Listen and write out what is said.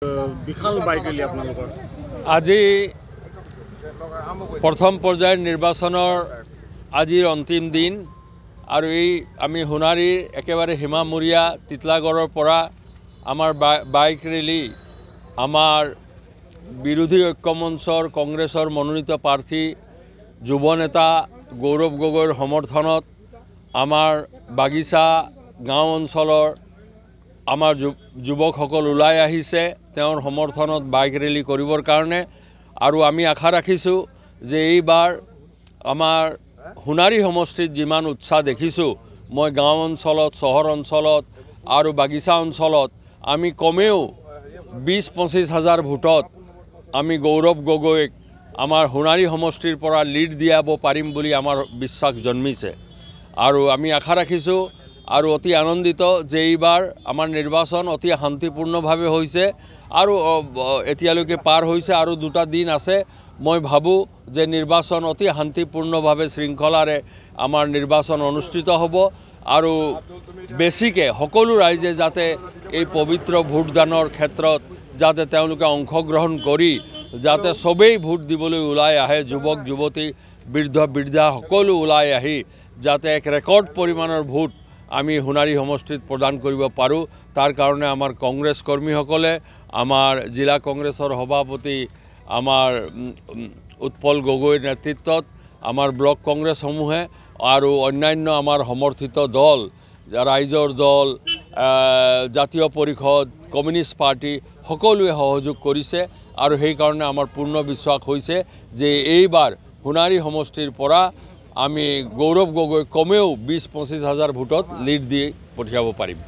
বিশাল bike rally আপোনালোকৰ আজি প্ৰথম পৰ্যায়ৰ নিৰ্বাচনৰ আজিৰ অন্তিম দিন আৰু এই আমি সোণাৰীৰ একেবাৰে হিমামূৰীয়া তিতলাগড়ৰ পৰা আমাৰ বাইক ৰেলী আমাৰ বিৰোধী ঐক্যমঞ্চৰ কংগ্ৰেছৰ মনোনীত প্ৰাৰ্থী যুৱ নেতা গৌৰৱ গগৈৰ সমৰ্থনত আমাৰ বাগিচা গাঁও অঞ্চলৰ আমাৰ যুৱকসকল ওলাই আহিছে তেওঁৰ সমৰ্থনত বাইক ৰেলী কৰিবৰ কাৰণে আৰু আমি আশা ৰাখিছোঁ যে এইবাৰ আমাৰ সোণাৰী সমষ্টিত যিমান উৎসাহ দেখিছোঁ মই গাঁও অঞ্চলত চহৰ অঞ্চলত আৰু বাগিচা অঞ্চলত আমি কমেও 20-25 হাজাৰ ভোটত আমি গৌৰৱ গগৈক আমাৰ সোণাৰী সমষ্টিৰ পৰা লিড দিয়াব পাৰিম বুলি আমাৰ বিশ্বাস জন্মিছে আৰু আমি আশা ৰাখিছোঁ আৰু অতি আনন্দিত যে এইবাৰ আমাৰ নিৰ্বাচন অতি শান্তিপূৰ্ণভাৱে হৈছে আৰু এতিয়ালৈকে পাৰ হৈছে আৰু দুটা দিন আছে মই ভাবোঁ যে নিৰ্বাচন অতি শান্তিপূৰ্ণভাৱে শৃংখলাৰে আমাৰ নিৰ্বাচন অনুষ্ঠিত হ'ব আৰু বেছিকৈ সকলো ৰাইজে যাতে এই পবিত্ৰ ভোটদানৰ ক্ষেত্ৰত যাতে তেওঁলোকে অংশগ্ৰহণ কৰি যাতে সবেই ভোট দিবলৈ ওলাই আহে যুৱক যুৱতী বৃদ্ধ বৃদ্ধা সকলো ওলাই আহি যাতে এক ৰেকৰ্ড পৰিমাণৰ ভোট আমি সোণাৰী সমষ্টিত প্ৰদান কৰিব পাৰোঁ তাৰ কাৰণে আমাৰ কংগ্ৰেছ কৰ্মীসকলে আমাৰ জিলা কংগ্ৰেছৰ সভাপতি আমাৰ উৎপল গগৈৰ নেতৃত্বত আমাৰ ব্লক কংগ্ৰেছসমূহে আৰু অন্যান্য আমাৰ সমৰ্থিত দল ৰাইজৰ দল জাতীয় পৰিষদ কমিউনিষ্ট পাৰ্টি সকলোৱে সহযোগ কৰিছে আৰু সেইকাৰণে আমাৰ পূৰ্ণ বিশ্বাস হৈছে যে এইবাৰ সোণাৰী সমষ্টিৰ পৰা আমি গৌৰৱ গগৈ কমেও 20-25 হাজাৰ ভোটত লিড দি পঠিয়াব পাৰিম।